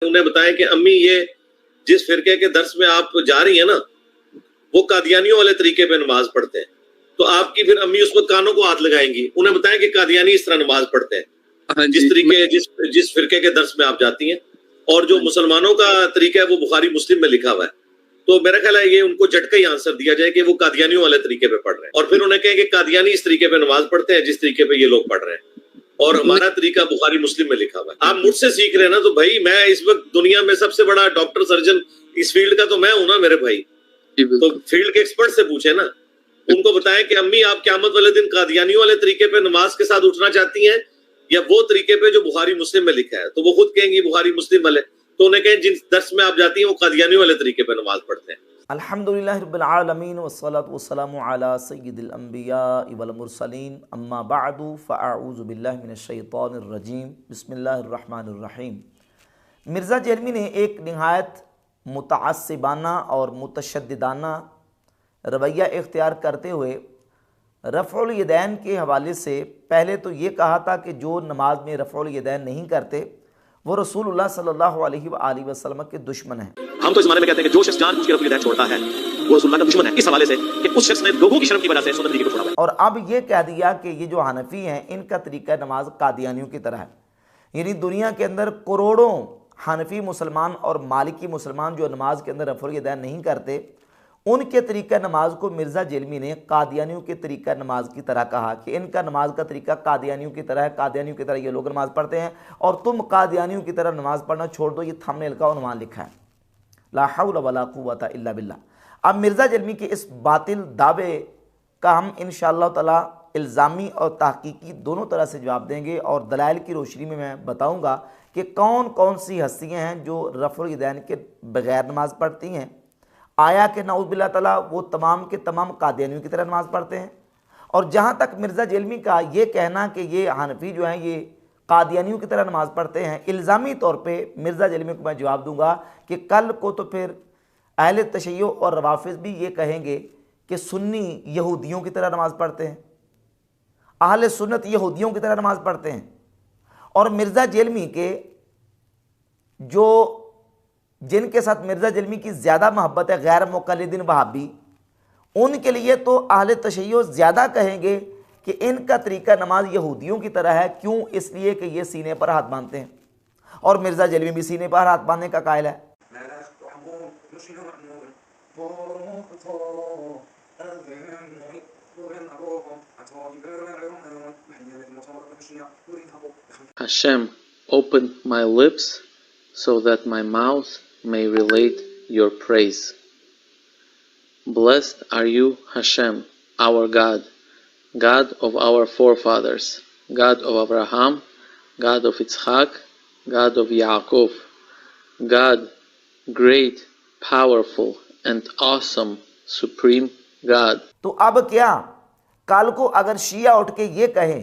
उन्हें बताएं कि अम्मी ये जिस फिरके के दर्स में आप जा रही हैं ना, वो कादियानियों वाले तरीके पे नमाज पढ़ते हैं, तो आपकी फिर अम्मी उस वक्त कानों को हाथ लगाएंगी। उन्हें बताएं कि कादियानी इस तरह नमाज पढ़ते हैं, हाँ जिस जी, तरीके जिस फिरके के दर्स में आप जाती हैं, और जो मुसलमानों का तरीका है वो बुखारी मुस्लिम में लिखा हुआ है। तो मेरा ख्याल है ये उनको झटका ही आंसर दिया जाए कि वो कादियानियों वाले तरीके पे पढ़ रहे हैं, और फिर उन्हें कहें कि कादियानी इस तरीके पे नमाज पढ़ते हैं जिस तरीके पे ये लोग पढ़ रहे हैं, और हमारा तरीका बुखारी मुस्लिम में लिखा हुआ है। आप मुझसे सीख रहे हैं ना, तो भाई मैं इस वक्त दुनिया में सबसे बड़ा डॉक्टर सर्जन इस फील्ड का तो मैं हूं ना मेरे भाई। तो फील्ड के एक्सपर्ट से पूछे ना, उनको बताएं कि अम्मी आप क़यामत वाले दिन कादियानियों वाले तरीके पे नमाज के साथ उठना चाहती हैं या वो तरीके पे जो बुखारी मुस्लिम में लिखा है, तो वो खुद कहेंगी बुखारी मुस्लिम वाले। तो उन्हें कहें जिन दर्स में आप जाती हैं वो कादियानियों वाले तरीके पे नमाज पढ़ते हैं। अल्हम्दुलिल्लाहि रब्बिल आलमीन वस्सलातु वस्सलामु अला सय्यिदिल अंबिया वल मुरसलीन अम्मा बअदु फ़अऊज़ु बिल्लाहि मिनश शैतानिर रजीम बिस्मिल्लाहिर रहमानिर रहीम। मिर्ज़ा जेलमी ने एक निहायत मुतअस्सिबाना और मुतशद्दिदाना रवैया इख्तियार करते हुए रफ़उल यदैन के हवाले से पहले तो ये कहा था कि जो नमाज में रफ़उल यदैन नहीं करते वो रसूलुल्लाह सल्लल्लाहु अलैहि वसल्लम के दुश्मन हैं। हम तो इस मामले में कहते हैं कि जो शख्स जानबूझ के रफ़ुल यदैन छोड़ता है वो रसूलुल्लाह का दुश्मन है, इस हवाले से कि उस शख्स ने लोगों की शर्म की वजह से सुन्नत तरीके को छोड़ा है। और अब ये कह दिया कि ये जो हनफी हैं इनका तरीका नमाज कादियानियों की तरह है, यानी दुनिया के अंदर करोड़ों हनफी मुसलमान और मालिकी मुसलमान जो नमाज के अंदर रफ़ुल यदैन नहीं करते, उनके तरीका नमाज को मिर्ज़ा जेलमी ने कादियानियों के तरीका नमाज की तरह कहा कि इनका नमाज का तरीका कादियानियों की तरह है, कादियानियों की तरह ये लोग नमाज पढ़ते हैं और तुम कादियानियों की तरह नमाज पढ़ना छोड़ दो। ये थंबनेल का उन्वान लिखा है, ला हौला वला कुव्वता इल्ला बिल्लाह। अब मिर्ज़ा जेलमी के इस बातिल दावे का हम इंशाअल्लाह ताला इल्ज़ामी और तहकीकी दोनों तरह से जवाब देंगे और दलाइल की रोशनी में मैं बताऊँगा कि कौन कौन सी हस्तियाँ हैं जो रफ़ुल यदैन के बग़ैर नमाज़ पढ़ती हैं। आया कि नऊज़ बिल्लाह ताला वो तमाम के तमाम कादियानियों की तरह नमाज़ पढ़ते हैं। और जहाँ तक मिर्ज़ा जेलमी का ये कहना कि ये हनफी जो हैं ये कादियानियों की तरह नमाज़ पढ़ते हैं, इल्ज़ामी तौर पे मिर्ज़ा जेलमी को मैं जवाब दूंगा कि कल को तो फिर अहले तशय्यो और रवाफ़िज़ भी ये कहेंगे कि सुन्नी यहूदियों की तरह नमाज़ पढ़ते हैं, अहले सुन्नत यहूदियों की तरह नमाज़ पढ़ते हैं। और मिर्ज़ा जेलमी के जो जिनके साथ मिर्ज़ा जेलमी की ज़्यादा मोहब्बत है गैर मुक़ल्लिदीन वहाबी, उनके लिए तो अहले तशय्यो ज़्यादा कहेंगे कि इनका तरीका नमाज यहूदियों की तरह है। क्यों? इसलिए कि ये सीने पर हाथ बांधते हैं और मिर्ज़ा जेलमी भी सीने पर हाथ बांधने का कायल है। Hashem, open my lips so that my mouth may relate your praise. Blessed are you, Hashem, our God, God of our forefathers, God of Abraham, God of Yitzhak, God of Yaakov, God, great, powerful, and awesome, supreme God. तो अब क्या कल को अगर शिया उठ के ये कहें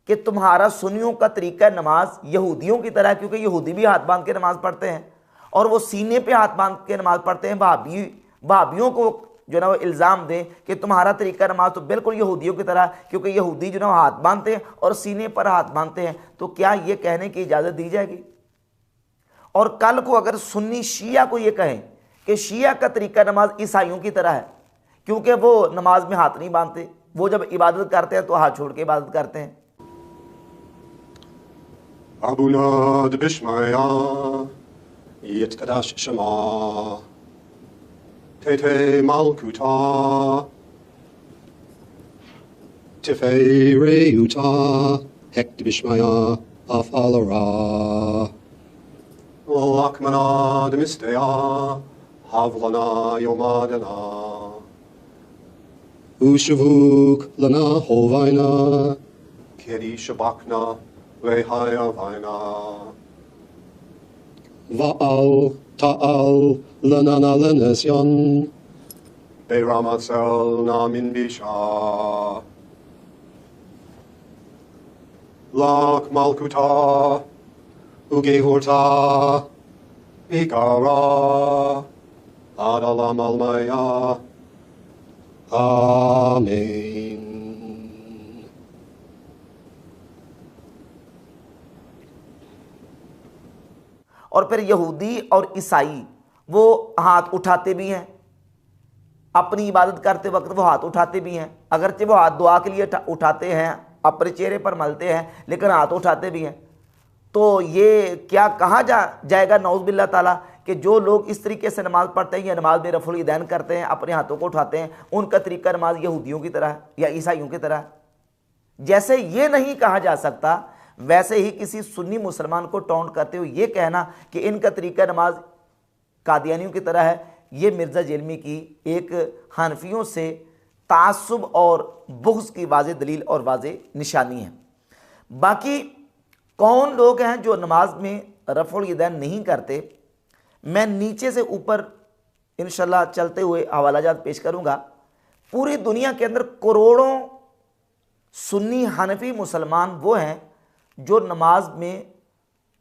कि तुम्हारा सुन्नियों का तरीका नमाज यहूदियों की तरह, क्योंकि यहूदी भी हाथ बांध के नमाज पढ़ते हैं और वो सीने पे हाथ बांध के नमाज पढ़ते हैं, भाभियों को जो ना वो इल्ज़ाम दें कि तुम्हारा तरीका नमाज तो बिल्कुल यहूदियों की तरह, क्योंकि यहूदी जो ना हाथ बांधते हैं और सीने पर हाथ बांधते हैं, तो क्या ये कहने की इजाज़त दी जाएगी? और कल को अगर सुन्नी शिया को ये कहें कि शिया का तरीका नमाज ईसाइयों की तरह है, क्योंकि वो नमाज में हाथ नहीं बांधते, वो जब इबादत करते हैं तो हाथ छोड़ के इबादत करते हैं। Abuna de Bishmaya, Yitkadash Shema, Tete Malkuta, Tife Reuta, Hek de Bishmaya, Afalara, Lakmana de Mistea, Havlana Yomadana, Ushavuk Lana Hovaina, Kedi Shabakna, Va'al ta'al lanana lanesyan Be'ramatzel namin bisha Lak malkuta Ugevurta Ikara Adalam almaya Amen. और फिर यहूदी और ईसाई वो हाथ उठाते भी हैं, अपनी इबादत करते वक्त वो हाथ उठाते भी हैं, अगरचे वो हाथ दुआ के लिए उठाते हैं, अपने चेहरे पर मलते हैं, लेकिन हाथ उठाते भी हैं। तो ये क्या कहा जाएगा नौज़ बिल्लाह ताला कि जो लोग इस तरीके से नमाज़ पढ़ते हैं या नमाज में रफ़ुल यदैन करते हैं, अपने हाथों को उठाते हैं, उनका तरीका नमाज यहूदियों की तरह है या ईसाइयों की तरह है। जैसे ये नहीं कहा जा सकता, वैसे ही किसी सुन्नी मुसलमान को टॉन्ट करते हुए ये कहना कि इनका तरीका नमाज कादियानियों की तरह है, ये मिर्ज़ा जेलमी की एक हनफियों से तासुब और बुग़्ज़ की वाज़े दलील और वाज़े निशानी है। बाकी कौन लोग हैं जो नमाज में रफ़ुल यदैन नहीं करते, मैं नीचे से ऊपर इंशाल्लाह चलते हुए हवालाजात पेश करूँगा। पूरी दुनिया के अंदर करोड़ों सुन्नी हनफी मुसलमान वो हैं जो नमाज में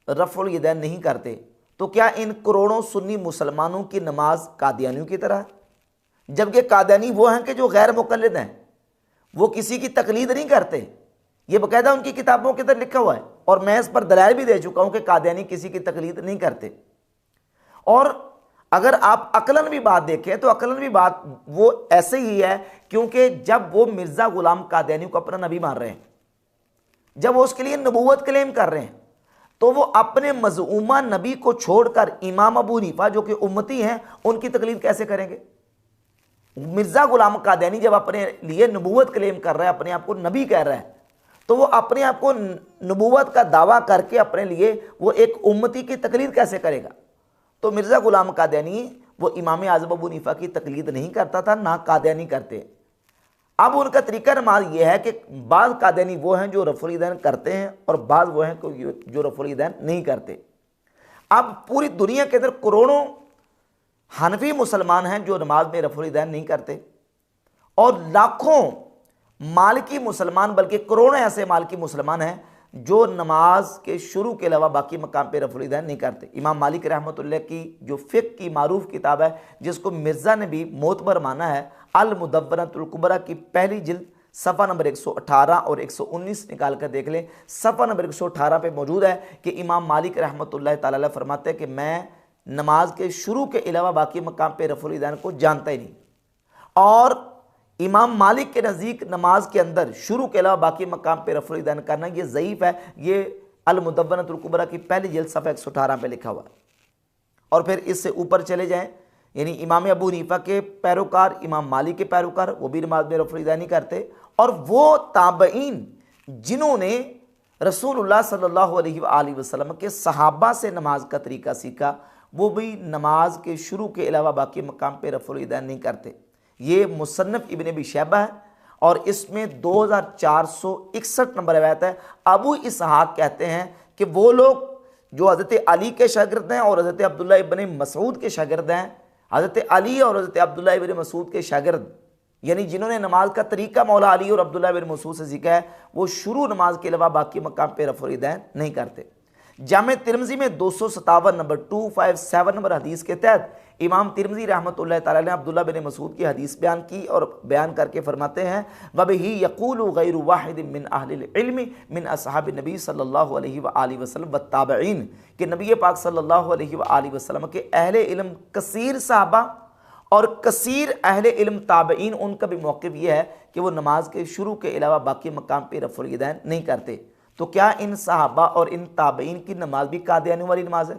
रफ़ुल यदैन नहीं करते। तो क्या इन करोड़ों सुन्नी मुसलमानों की नमाज कादियानियों की तरह है? जबकि कादियानी वो हैं कि जो गैर मुक़ल्लिद हैं, वो किसी की तकलीद नहीं करते। ये बाकायदा उनकी किताबों के अंदर लिखा हुआ है और मैं इस पर दलाइल भी दे चुका हूँ कि कादियानी किसी की तकलीद नहीं करते। और अगर आप अकलन भी बात देखें तो अकलन भी बात वो ऐसे ही है, क्योंकि जब वो मिर्ज़ा ग़ुलाम कादियानी को अपना नबी मान रहे हैं, जब वो उसके लिए नबूवत क्लेम कर रहे हैं, तो वो अपने मज़ऊमा नबी को छोड़कर इमाम अबू हनीफा जो कि उम्मती हैं उनकी तकलीद कैसे करेंगे? मिर्ज़ा ग़ुलाम कादियानी जब अपने लिए नबूवत क्लेम कर रहा है, अपने आप को नबी कह रहा है, तो वो अपने आप को नबूवत का दावा करके अपने लिए वो एक उम्मती की तकलीद कैसे करेगा? तो मिर्ज़ा ग़ुलाम कादियानी वो इमाम आज़म अबू हनीफा की तकलीद नहीं करता था, ना कादियानी करते। अब उनका तरीका नमाज ये है कि बाज़ कादियानी वो हैं जो रफ़ुल यदैन करते हैं और बाज़ वो हैं जो रफ़ुल यदैन नहीं करते। अब पूरी दुनिया के अंदर करोड़ों हनफी मुसलमान हैं जो नमाज में रफ़ुल यदैन नहीं करते और लाखों मालिकी मुसलमान, बल्कि करोड़ों ऐसे मालिकी मुसलमान हैं जो नमाज के शुरू के अलावा बाकी मकाम पे रफ़ुल यदैन नहीं करते। इमाम मालिक रहमतुल्लाह की जो फ़िक़्ह की मारूफ किताब है, जिसको मिर्ज़ा ने भी मोतबर माना है, अल मुदव्वरतुल कुबरा की पहली जिल्द सफ़ा नंबर 118 और 119 निकाल कर देख लें। सफ़ा नंबर 118 पे मौजूद है कि इमाम मालिक रहमतुल्लाह ताला अलैह फरमाते हैं कि मैं नमाज के शुरू के अलावा बाकी मकाम पे रफ़ुल यदैन को जानता ही नहीं। और इमाम मालिक के नज़दीक नमाज के अंदर शुरू के अलावा बाकी मकाम पे रफ़ुल यदैन करना ये ज़ईफ़ है। ये अल मुदव्वरतुल कुबरा की पहली जिल्द सफ़ा 118 पे लिखा हुआ है। और फिर इससे ऊपर चले जाएं, यानी इमाम अबू हनीफा के पैरोकार, इमाम मालिक के पैरोकार, वो भी नमाज में रफ़ुल यदैन नहीं करते। और वो ताबईन जिन्होंने रसूलुल्लाह सल्लल्लाहु अलैहि वसल्लम के सहाबा से नमाज का तरीका सीखा, वो भी नमाज के शुरू के अलावा बाकी मकाम पे रफ़ुल यदैन नहीं करते। ये मुसन्नफ़ इब्न अबी शैबा है और इसमें 2461 नंबर रवायत है। अबू इसहाक़ कहते हैं कि वो लोग जो हज़रत अली के शागिर्द हैं और हज़रत अब्दुल्लाह इब्न मसूद के शागिर्द हैं, हज़रत अली और हज़रत अब्दुल्लाह इब्न मसूद के शागिर्द, यानी जिन्होंने नमाज का तरीका मौला अली और अब्दुल्लाह इब्न मसूद से सीखा है, वो शुरू नमाज के अलावा बाकी मकाम पे रफ़ुल यदैन नहीं करते। जामे तिरमिज़ी में 257 नंबर 257 नंबर हदीस के तहत इमाम तिरमिज़ी रहमतुल्लाह ताला ने अब्दुल्लाह बिन मसूद की हदीस बयान की और बयान करके फरमाते हैं, वबिही यक़ूलु गैरु वाहिद मिन अहलिल इल्म मिन असहाब नबी सल्लल्लाहु अलैहि वसल्लम व ताबईन, कि नबी पाक सल्लल्लाहु अलैहि वसल्लम के अहले इल्म कसीर सहाबा और कसीर अहले इल्म ताबईन, उनका भी मौक़िफ़ यह है कि वो नमाज के शुरू के अलावा बाकी मकाम पे रफ़ुल यदैन नहीं करते। तो क्या इन सहाबा और इन ताबईन की नमाज भी कादियानी वाली नमाज है?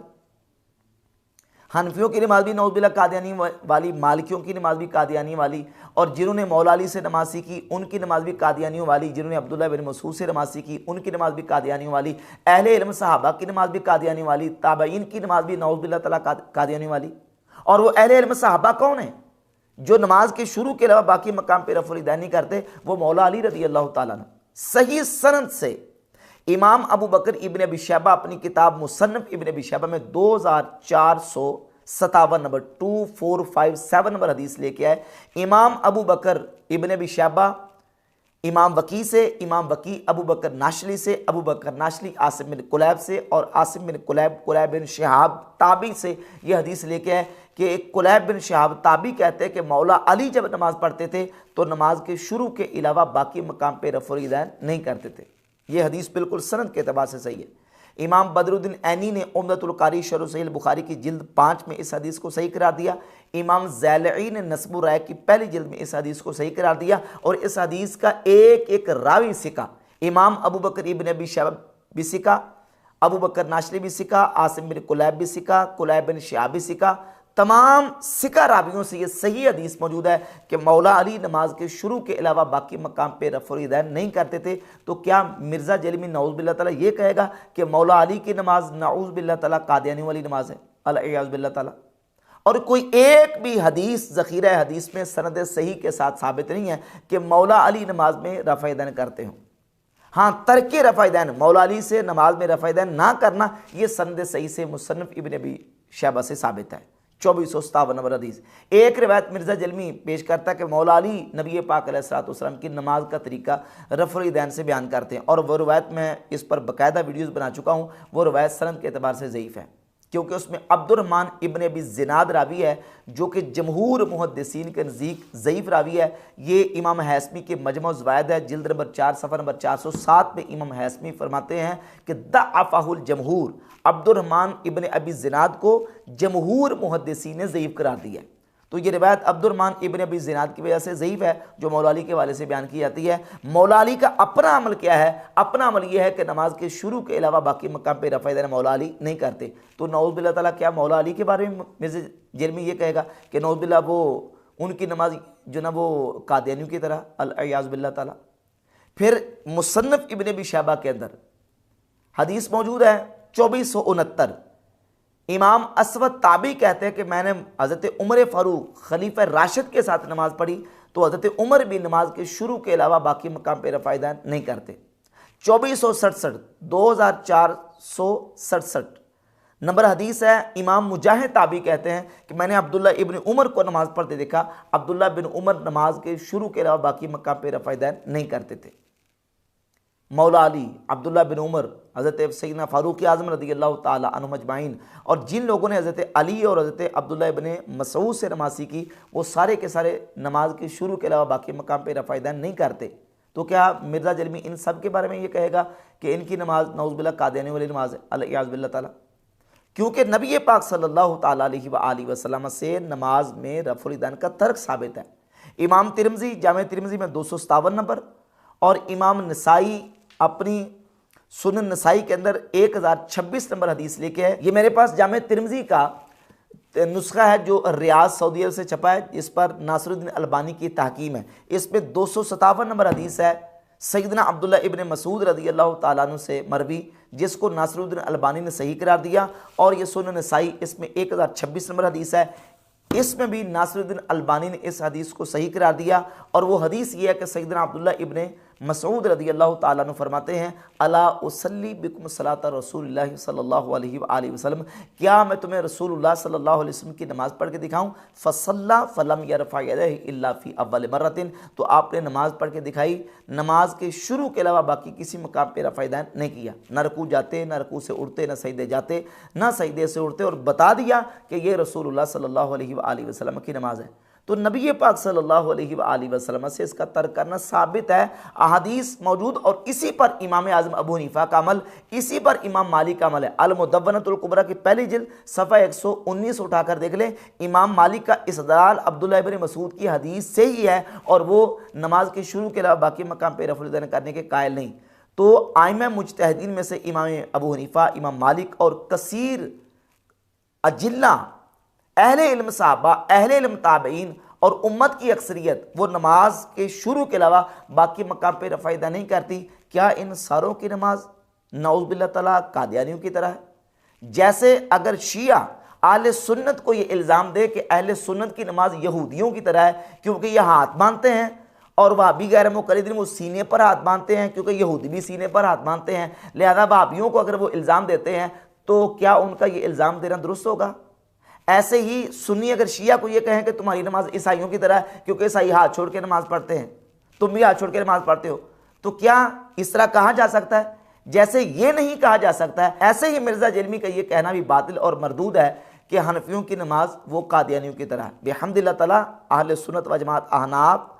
हनफियों की नमाज भी नौज़ुबिल्लाह कादियानी वाली, मालिकियों की नमाज भी कादियानी वाली, और जिन्होंने मौला अली से नमाज सीखी उनकी नमाज भी कादियानियों वाली, जिन्होंने अब्दुल्लाह बिन मसूद से नमाज सीखी उनकी नमाज भी कादियानियों वाली, अहले इल्म सहाबा की नमाज भी कादियानी वाली, ताबईन की नमाज भी नौज़ुबिल्लाह ताला कादियानी वाली। और वो अहले इल्म सहाबा कौन है जो नमाज के शुरू के अलावा बाकी मकाम पे रफ़ुल यदैन नहीं करते? वो मौला अली रज़ी अल्लाह ताला अन्हु। सही सनद से इमाम अबू बकर इब्न अबी शैबा अपनी किताब मुसन्नफ़ इब्न अबी शैबा में 2457 नंबर 2457 नंबर हदीस लेके आए। इमाम अबू बकर इब्न अबी शैबा इमाम वकी से, इमाम वकी अबू बकर नाशली से, अबू बकर नाशली आसिम बिन कुलैब से, और आसिम बिन कुलैब बिन शहाब ताबी से ये हदीस लेके आए कि कुलैब बिन शहाब ताबी कहते हैं कि मौला अली जब नमाज़ पढ़ते थे तो नमाज के शुरू के अलावा बाकी मकाम पे रफ़ुल यदैन नहीं करते थे। ये हदीस बिल्कुल सनद के एतबार से सही है। इमाम बदरुद्दीन ऐनी ने उम्दतुल कारी शरह सहीह बुखारी की जिल्द 5 में इस हदीस को सही करार दिया। इमाम ज़ैलई ने नस्बुर राय की पहली जिल्द में इस हदीस को सही करार दिया। और इस हदीस का एक एक रावी सिका, इमाम अबू बकर इब्न अबी शैबा भी सिका, अबू बकर नाशरी भी सिका, आसिम बिन कुलैब भी सिका, कुलैब बिन शिहाब भी सिका, तमाम सिका रावियों से ये सही हदीस मौजूद है कि मौला अली नमाज के शुरू के अलावा बाकी मकाम पे रफ़ुल यदैन नहीं करते थे। तो क्या मिर्ज़ा जलमी नऊज़ बिल्लाह ताला ये कहेगा कि मौला अली की नमाज नऊज़ बिल्लाह ताला कादियानी वाली नमाज है, अल-इयाज़ बिल्लाह ताला? और कोई एक भी हदीस ज़ख़ीरा हदीस में सनद सही के साथ साबित नहीं है कि मौला अली नमाज में रफ़ा यदैन करते हों। हाँ, तर्के रफ़ा यदैन, मौला अली से नमाज में रफ़ा यदैन ना करना, ये सनद सही से मुसन्नफ़ इब्न अबी शैबा से साबित है। 2457 नंबर हदीस। एक रिवायत मिर्ज़ा जलमी पेश करता है कि मौला अली नबी पाक अलैहिस्सलाम की नमाज का तरीका रफ़ुल यदैन से बयान करते हैं। और वो रिवायत मैं इस पर बाकायदा वीडियोज़ बना चुका हूँ। वो रिवायत सनद के एतबार से ज़ईफ़ है क्योंकि उसमें अब्दुर्रहमान इब्न अबी ज़िनाद रावी है जो कि जमहूर मुहद्दिसीन के नज़दीक ज़ईफ़ रावी है। ये इमाम हैसमी के मजमू ज़वायद है, जिल्द नंबर 4 सफ़र नंबर 407 में इमाम हैसमी फरमाते हैं कि दअफ़हुल जमहूर, अब्दुर्रहमान इब्न अबी ज़िनाद को जमहूर मुहद्दिसीन ने ज़ईफ़ करार दिया है। तो ये रिवायत अब्दुर्रहमान इब्न अबी ज़िनाद की वजह से ज़ईफ़ है जो मौला अली के वाले से बयान की जाती है। मौला अली का अपना अमल क्या है? अपना अमल ये है कि नमाज के शुरू के अलावा बाकी मकाम पे रफ़ा यदैन मौला अली नहीं करते। तो नऊज़ बिल्लाह ताला क्या मौला अली के बारे में मिर्ज़ा जलमी ये कहेगा कि नऊज़ बिल्लाह वो उनकी नमाज जो ना वो कादियानियों की तरह, अल-इयाज़ बिल्लाह ताला? फिर मुसन्नफ़ इब्न अबी शैबा के अंदर हदीस मौजूद है 2469। इमाम असवद ताबी कहते हैं कि मैंने हज़रत उमर फ़ारूक खलीफा राशिद के साथ नमाज़ पढ़ी तो हज़रत उमर भी नमाज के शुरू के अलावा बाकी मकाम पे रफ़ा यदैन नहीं करते। 2467 2467 नंबर हदीस है। इमाम मुजाहिद ताबी कहते हैं कि मैंने अब्दुल्ला इब्न उमर को नमाज़ पढ़ते देखा। अब्दुल्ला बिन उमर नमाज के शुरू के अलावा बाकी मकाम पे रफ़ा यदैन नहीं करते थे। मौला अली, अब्दुल्ला बिन उमर, हज़रत सैयदना फ़ारूक आज़म रज़ियल्लाहु ताला अन्हुम अजमाइन और जिन लोगों ने हज़रत अली और हज़रत अब्दुल्ला इब्न मसूद से नमाज सीखी वो सारे के सारे नमाज के शुरू के अलावा बाकी मकाम पे रफ़ा यदैन नहीं करते। तो क्या मिर्ज़ा जलमी इन सब के बारे में ये कहेगा कि इनकी नमाज नऊज़ बिल्लाह कादियानी वाली नमाज है, अल-इयाज़ बिल्लाह ताला? क्योंकि नबी पाक सल्लल्लाहु ताला अलैहि वसल्लम से नमाज में रफ़ुल यदैन का तर्क साबित है। इमाम तिरमिज़ी जामे तिरमिज़ी में 257 नंबर और इमाम नसाई अपनी सुनन नसाई के अंदर 1026 नंबर हदीस लेके है। ये मेरे पास जामे तिरमिज़ी का नुस्खा है जो रियाज सऊदी अरब से छपा है, इस पर नासिरुद्दीन अलबानी की तहकीम है। इसमें 257 नंबर हदीस है सैयदना अब्दुल्ला इब्न मसूद रज़ियल्लाहु ताला अन्हु से मरवी, जिसको नासिरुद्दीन अलबानी ने सही करार दिया। और ये सुनन नसाई इसमें 1026 नंबर हदीस है, इसमें भी नासिरुद्दीन अलबानी ने इस हदीस को सही करार दिया। और वो हदीस ये है कि सैयदना अब्दुल्ला इब्न मसूद रज़ियल्लाहु ताला अन्हु फरमाते हैं अला उसल्ली बिकुम सलात रसूलुल्लाह सल्लल्लाहु अलैहि वसल्लम, क्या मैं तुम्हें रसूलुल्लाह सल्लल्लाहु अलैहि वसल्लम की नमाज़ पढ़ के दिखाऊं? फसल्ला फलम यरफ़ा यदैहि इल्ला फ़ी अव्वल मर्रतिन, तो आपने नमाज़ पढ़ के दिखाई, नमाज के शुरू के अलावा बाकी किसी मकाम पे रफ़ा यदैन नहीं किया। न रुकू जाते, न रुकू से उठते, न सजदे जाते, न सजदे से उठते, और बता दिया कि ये रसूलुल्लाह सल्लल्लाहु अलैहि वसल्लम की नमाज है। तो नबी पाक सल्लल्लाहु अलैहि वसल्लम से इसका तर्क करना साबित है, अहादीस मौजूद। और इसी पर इमाम आज़म अबू हनीफा का अमल, इसी पर इमाम मालिक का अमल है। अल-मुदव्वनतुल कुबरा की पहली जिल्द सफ़ा 119 उठाकर देख लें। इमाम मालिक का इस्तिदलाल अब्दुल्ला इब्न मसूद की हदीस से ही है और वो नमाज के शुरू के अलावा बाकी मकाम पे रफ़ुल यदैन करने के कायल नहीं। तो आइमा मुज्तहिदीन में से इमाम अबू हनीफा, इमाम मालिक और कसीर अजिल्ला अहले इल्म साहबा, अहले इल्म ताबईन और उम्मत की अक्सरियत वो नमाज के शुरू के अलावा बाकी मकाम पे रफ़ा यदैन नहीं करती। क्या इन सारों की नमाज नऊज़ बिल्लाह ताला कादियानियों की तरह है? जैसे अगर शिया अहले सुन्नत को ये इल्ज़ाम दे कि अहले सुन्नत की नमाज यहूदियों की तरह है क्योंकि ये हाथ बांधते हैं, और वहाबी गैर मुक़ल्लिदीन वो सीने पर हाथ बांधते हैं क्योंकि यहूदी भी सीने पर हाथ बांधते हैं, लिहाजा वहाबियों को अगर वो इल्ज़ाम देते हैं तो क्या उनका ये इल्ज़ाम देना दुरुस्त होगा? ऐसे ही सुन्नी अगर शिया को ये कहें कि तुम्हारी नमाज ईसाइयों की तरह है क्योंकि ईसाई हाथ छोड़ के नमाज पढ़ते हैं, तुम भी हाथ छोड़ के नमाज पढ़ते हो, तो क्या इस तरह कहा जा सकता है? जैसे ये नहीं कहा जा सकता है, ऐसे ही मिर्ज़ा जलमी का ये कहना भी बातिल और मरदूद है कि हनफियों की नमाज वो कादियानियों की तरह है। बिहम्दिल्लाह ताला अहले सुन्नत व जमात अहनाफ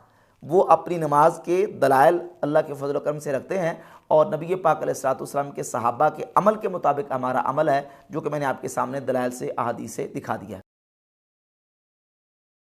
वो अपनी नमाज के दलाइल अल्लाह के फजल करम से रखते हैं और नबी पाक अलैहिस्सलाम के सहाबा के अमल के मुताबिक हमारा अमल है, जो कि मैंने आपके सामने दलाइल से अहादीस से दिखा दिया।